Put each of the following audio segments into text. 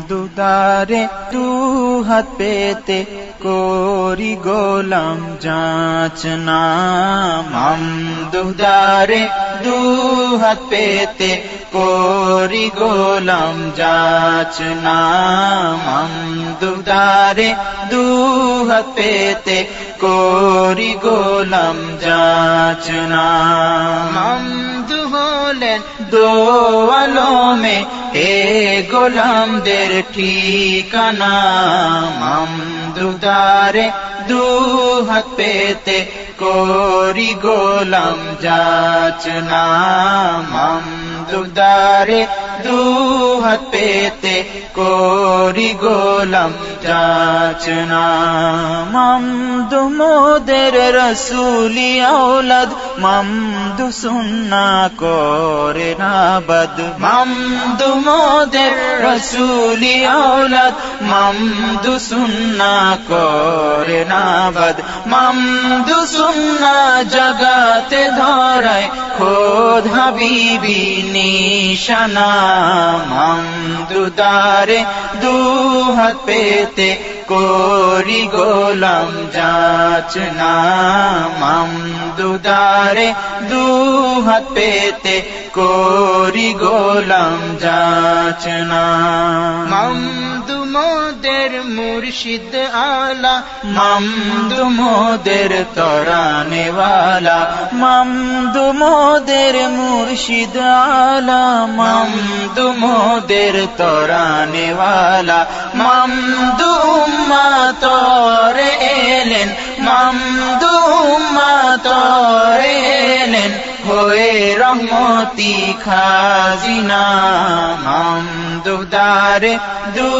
দুদারে দু হাত পেতে করি গোলাম যাচনা দুদারে দু হাত পেতে করি গোলাম যাচনা দুদারে দু হাত পেতে করি গোলাম যাচনা মামদু হলেন দো আলমে হে গোলামদের ঠিকানা মামদুদারে দু হাত পেতে করি গোলাম যাচনা মামদুদারে দু হাত পেতে করি গোলাম যাচনা মামদু মোদের রসুলি আওলাদ মামদু সুন্না করে না বদ মামদু মোদের রসুলি আওলাদ মামদু সুন্না করে না বদ মামদু সুন্না জগতে ধরায় খোদ হাবিবি নিশানা মামদুদারে দু হাত পেতে করি গোলাম যাচনা মামদুদারে দু হাত পেতে করি গোলাম যাচনা মামদু মোদের মুর্শিদ আলা মামদু মোদের তরানে ওয়ালা মামদু মোদের মুর্শিদ আলা মামদু মোদের তরানে ওয়ালা মামদু উম্মতরে এলেন মামদু উম্মতরে এলেন হয়ে রহমতি খাজিনা মামদুদারে দু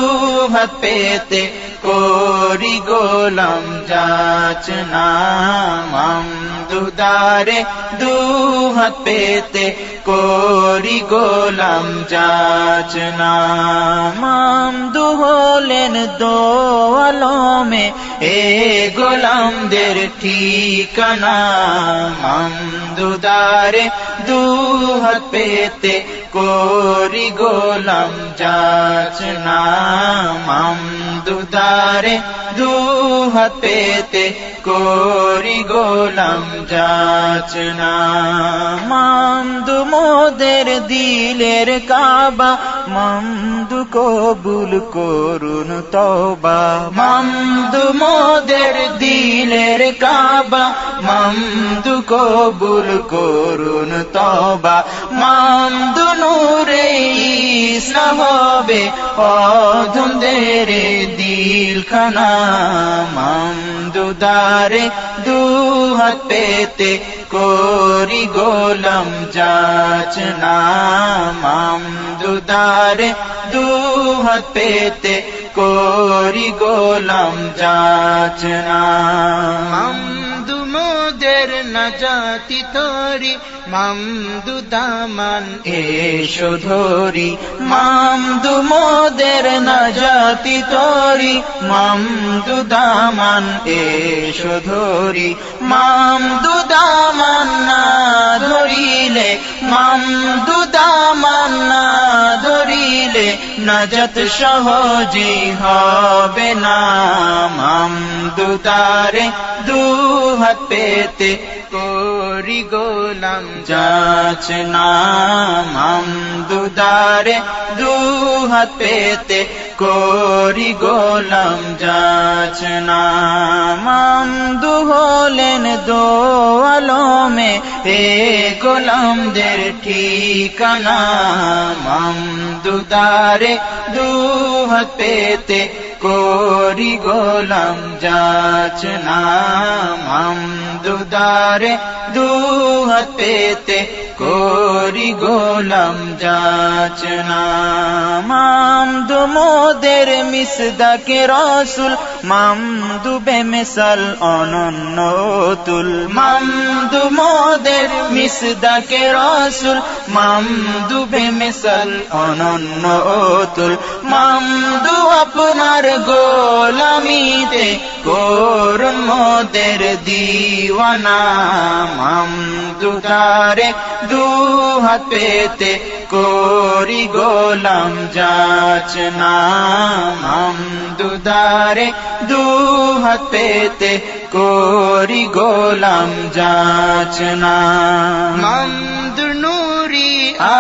হাত পেতে করি গোলাম যাচনা মামদুদারে দু হাত পেতে করি গোলাম যাচনা মামদু হলেন দো আলমে এ গোলামদের ঠিকানা মামদুদারে দু হাত পেতে করি গোলাম যাচনা মামদুদারে দু হাত পেতে করি গোলাম যাচনা মামদু মোদের দিলের কাবা মামদু কবুল করুন তওবা মামদু মোদের দিলের কাবা মামদু কবুল করুন তওবা মামদু নূরে ইসা হবে অধমদের দিলখানা মামদুদারে দু হাত পেতে করি গোলাম যাচনা মামদুদারে দু হাত পেতে করি গোলাম যাচনা মামদু মোদের নাজাতি তরি মামদু দামান এসো ধরি মামদু মোদের নাজাতি তরি মামদু দামান এসো ধরি মামদু দামান না ধরিলে মামদু দামান না ধরিলে নাজাত সহজে হবে না মামদুদারে দু হাত পেতে করি গোলাম যাচনা মামদুদারে দু হাত পেতে করি গোলাম যাচনা মামদু হলেন দো আলমে হে গোলামদের ঠিকানা মামদুদারে দু হাত পেতে করি গোলাম যাচনা মামদুদারে দু হাত পেতে করি গোলাম যাচনা মামদু মোদের মিসদাকে রসুল মামদু বেমিসাল অনন্য তুল মামদু মোদের মিসদাকে রসুল মামদু বেমিসাল অনন্য তুল মামদু আপনার গোলামিতে করুন মোদের দিওয়ানা মামদু তারে দুহাত পেতে করি গোলাম যাচনা মামদু তারে দুহাত পেতে করি গোলাম যাচনা মামদুর নূরি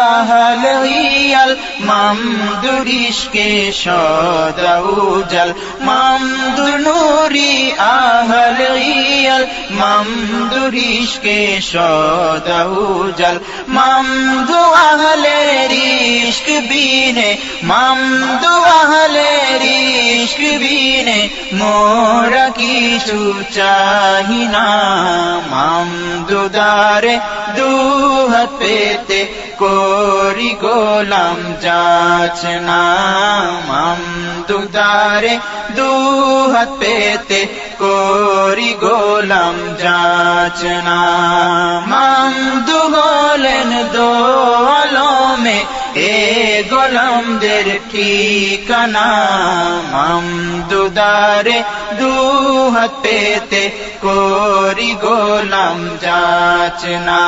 আহল ইয়াল মামদুর ইশকে সদা উজাল মামদুর নূরি আহল ইয়াল মামদুর ইশকে সদা উজাল মামদু আহলের ইশক বিনে মামদু আহলের ইশক বিনে মোরা কিছু চাহি না মামদু দারে দুহাত পেতে করি গোলাম যাচনা মামদু দারে দুহাত পেতে করি গোলাম যাচনা মামদু হলেন দো আলমে এ গোলামদের ঠিকানা মামদু দারে দুহাত পেতে করি গোলাম যাচনা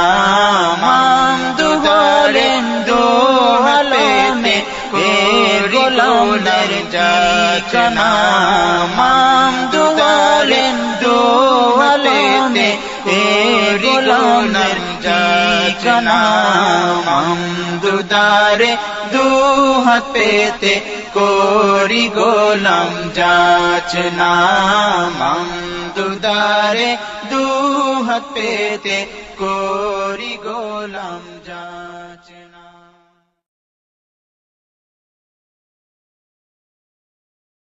মামদু হলেন দো আলমে এ গোলামদের ঠিকানা মামদু হলেন দো আলমে এ গোলামদের ঠিকানা মামদু দারে দুহাত পেতে করি গোলাম যাচনা মামদু দারে দুহাত পেতে করি গোলাম যাচনা।